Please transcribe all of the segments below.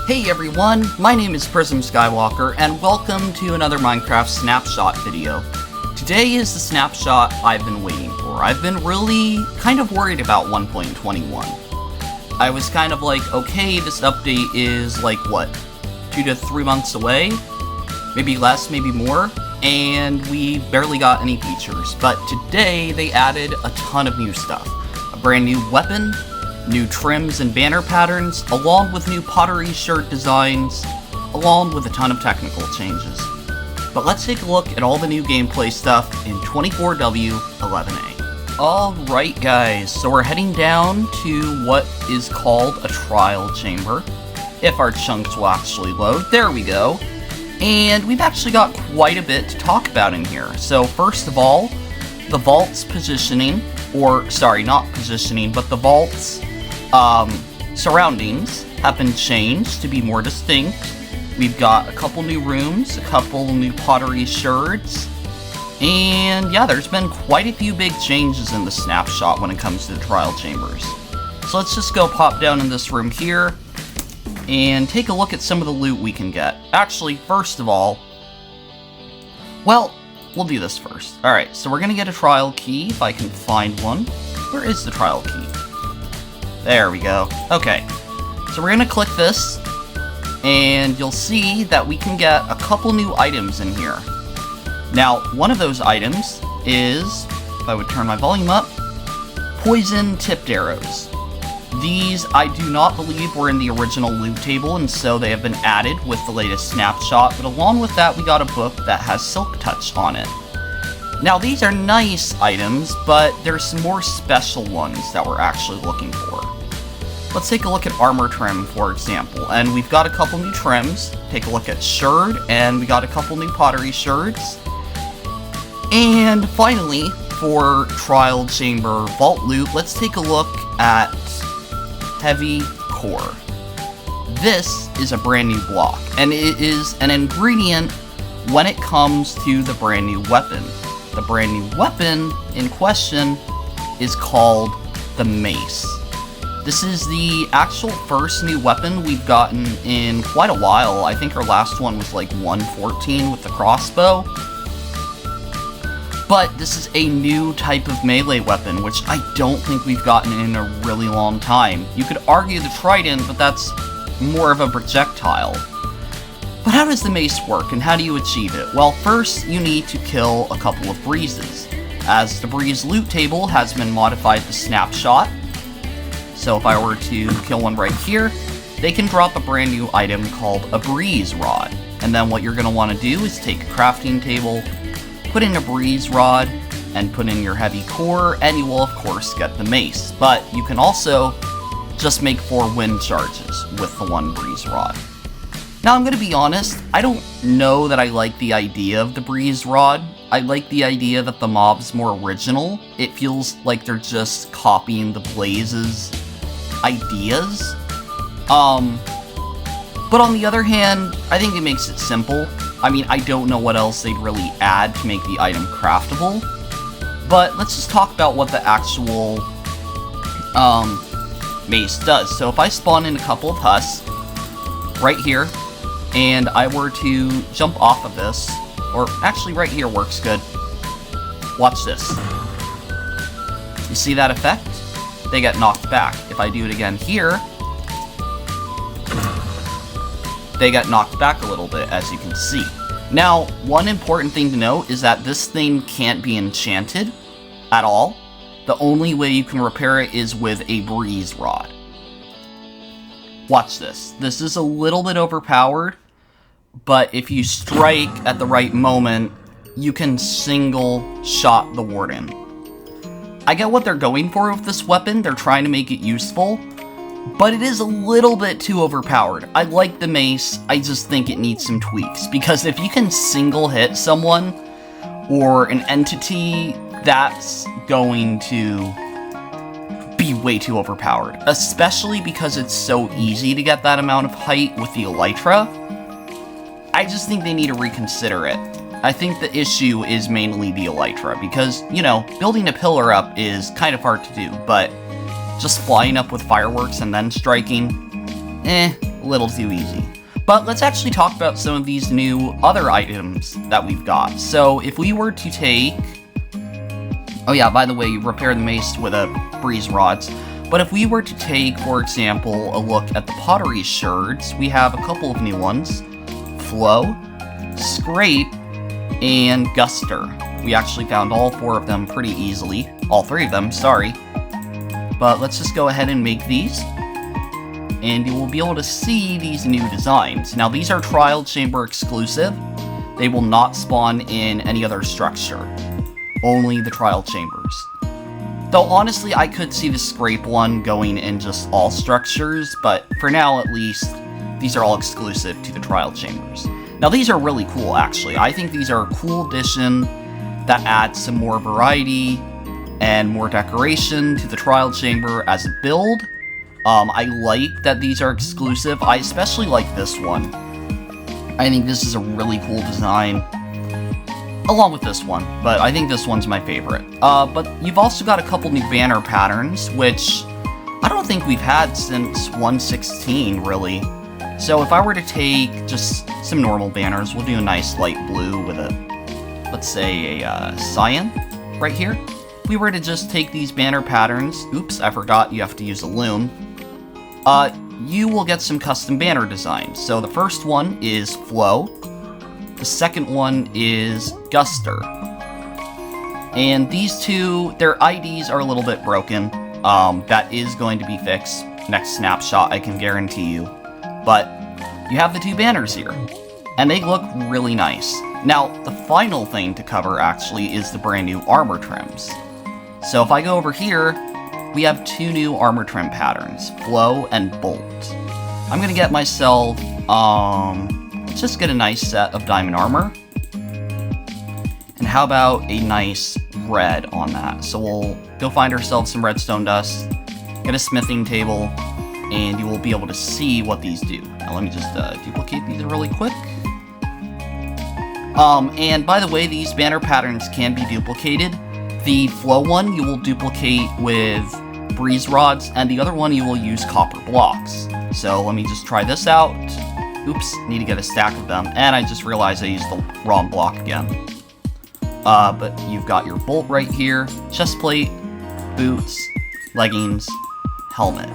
Hey everyone, my name is Prism Skywalker, and welcome to another Minecraft Snapshot video. Today is the snapshot I've been waiting for. I've been really kind of worried about 1.21. I was kind of like, okay, this update is like, what, 2 to 3 months away? Maybe less, maybe more? And we barely got any features. But today, they added a ton of new stuff. A brand new weapon, new trims and banner patterns, along with new pottery shirt designs, along with a ton of technical changes. But let's take a look at all the new gameplay stuff in 24W11A. Alright guys, so we're heading down to what is called a trial chamber. If our chunks will actually load, there we go. And we've actually got quite a bit to talk about in here. So first of all, the vault's positioning, or sorry, not positioning, but the vault's surroundings have been changed to be more distinct. We've got a couple new rooms, a couple new pottery sherds, and yeah, there's been quite a few big changes in the snapshot when it comes to the trial chambers. So let's just go pop down in this room here and take a look at some of the loot we can get. Actually, first of all, well, we'll do this first. Alright, so we're gonna get a trial key, if I can find one. Where is the trial key? There we go. Okay, so we're gonna click this, and you'll see that we can get a couple new items in here. Now, one of those items is, if I would turn my volume up, poison tipped arrows. These, I do not believe, were in the original loot table, and so they have been added with the latest snapshot, but along with that, we got a book that has Silk Touch on it. Now, these are nice items, but there's some more special ones that we're actually looking for. Let's take a look at armor trim, for example, and we've got a couple new trims. Take a look at sherd, and we got a couple new pottery sherds. And finally, for trial chamber vault loot, let's take a look at heavy core. This is a brand new block, and it is an ingredient when it comes to the brand new weapon. The brand new weapon in question is called the mace. This is the actual first new weapon we've gotten in quite a while. I think our last one was like 1.14 with the crossbow. But this is a new type of melee weapon, which I don't think we've gotten in a really long time. You could argue the trident, but that's more of a projectile. But how does the mace work, and how do you achieve it? Well, first, you need to kill a couple of breezes, as the breeze loot table has been modified to snapshot. So if I were to kill one right here, they can drop a brand new item called a breeze rod. And then what you're going to want to do is take a crafting table, put in a breeze rod, and put in your heavy core, and you will of course get the mace. But you can also just make 4 wind charges with the 1 breeze rod. Now I'm going to be honest, I don't know that I like the idea of the breeze rod. I like the idea that the mob's more original. It feels like they're just copying the Blaze's ideas. But on the other hand, I think it makes it simple. I mean, I don't know what else they'd really add to make the item craftable. But let's just talk about what the actual mace does. So if I spawn in a couple of husks right here, and I were to jump off of this, or actually right here works good. Watch this. You see that effect? They get knocked back. If I do it again here, they get knocked back a little bit, as you can see. Now, one important thing to note is that this thing can't be enchanted at all. The only way you can repair it is with a breeze rod. Watch this. This is a little bit overpowered, but if you strike at the right moment, you can single shot the warden. I get what they're going for with this weapon. They're trying to make it useful, but it is a little bit too overpowered. I like the mace, I just think it needs some tweaks, because if you can single hit someone or an entity, that's going to be way too overpowered, especially because it's so easy to get that amount of height with the elytra. I just think they need to reconsider it. I think the issue is mainly the elytra, because, you know, building a pillar up is kind of hard to do, but just flying up with fireworks and then striking, a little too easy. But let's actually talk about some of these new other items that we've got. So if we were to take... Oh yeah, by the way, you repair the mace with a breeze rods. But if we were to take, for example, a look at the pottery sherds, we have a couple of new ones. Flow, Scrape, and Guster. We actually found all 4 of them pretty easily. All 3 of them, sorry. But let's just go ahead and make these. And you will be able to see these new designs. Now these are trial chamber exclusive. They will not spawn in any other structure. Only the trial chambers. Though honestly, I could see the Scrape one going in just all structures, but for now at least, these are all exclusive to the trial chambers. Now these are really cool actually. I think these are a cool addition that adds some more variety and more decoration to the trial chamber as a build. I like that these are exclusive. I especially like this one. I think this is a really cool design, along with this one, but I think this one's my favorite. But you've also got a couple new banner patterns, which I don't think we've had since 1.16, really. So if I were to take just some normal banners, we'll do a nice light blue with a, let's say, a cyan right here. If we were to just take these banner patterns, oops, I forgot you have to use a loom, you will get some custom banner designs. So the first one is Flow, the second one is Guster, and these two, their IDs are a little bit broken. That is going to be fixed next snapshot, I can guarantee you. But you have the 2 banners here, and they look really nice. Now, the final thing to cover actually is the brand new armor trims. So if I go over here, we have 2 new armor trim patterns, Flow and Bolt. I'm gonna get myself, let's just get a nice set of diamond armor. And how about a nice red on that? So we'll go find ourselves some redstone dust, get a smithing table, and you will be able to see what these do. Now let me just duplicate these really quick. And by the way, these banner patterns can be duplicated. The Flow one you will duplicate with breeze rods, and the other one you will use copper blocks. So let me just try this out. Oops, need to get a stack of them, and I just realized I used the wrong block again. But you've got your bolt right here, chest plate, boots, leggings, helmet.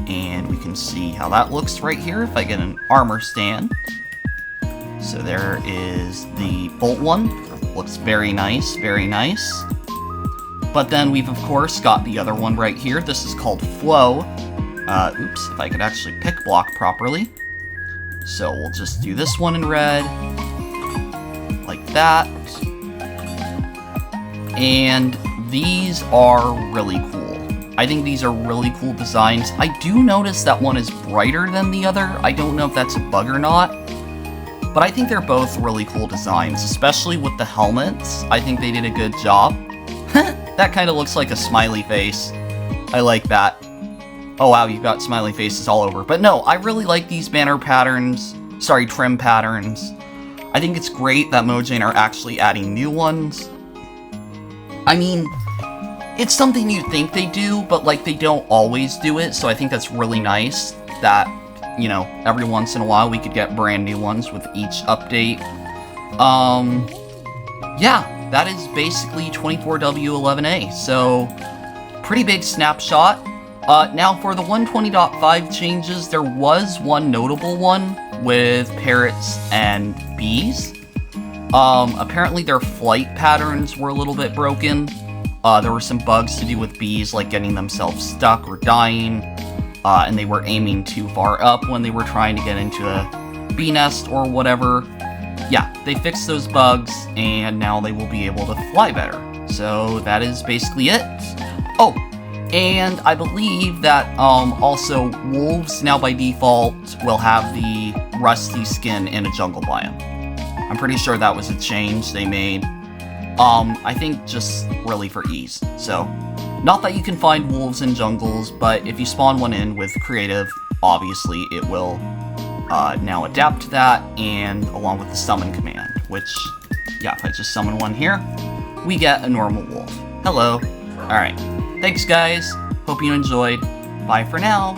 And we can see how that looks right here if I get an armor stand. So there is the bolt one. Looks very nice, very nice. But then we've of course got the other one right here. This is called Flow. Oops, if I could actually pick block properly. So we'll just do this one in red, like that. And these are really cool. I think these are really cool designs. I do notice that one is brighter than the other. I don't know if that's a bug or not, but I think they're both really cool designs, especially with the helmets. I think they did a good job. That kind of looks like a smiley face. I like that. Oh wow, you've got smiley faces all over. But no, I really like these banner patterns. Sorry, trim patterns. I think it's great that Mojang are actually adding new ones. I mean, it's something you'd think they do, but like they don't always do it, so I think that's really nice that, you know, every once in a while we could get brand new ones with each update. Yeah, that is basically 24W11A, so pretty big snapshot. Now for the 120.5 changes, there was one notable one with parrots and bees. Apparently their flight patterns were a little bit broken. There were some bugs to do with bees, like getting themselves stuck or dying, and they were aiming too far up when they were trying to get into a bee nest or whatever. Yeah, they fixed those bugs, and now they will be able to fly better. So that is basically it. Oh, and I believe that also wolves now by default will have the rusty skin in a jungle biome. I'm pretty sure that was a change they made. I think just really for ease. So, not that you can find wolves in jungles, but if you spawn one in with creative, obviously it will now adapt to that, and along with the summon command, which, yeah, if I just summon one here, we get a normal wolf. Hello. Alright. Thanks, guys. Hope you enjoyed. Bye for now.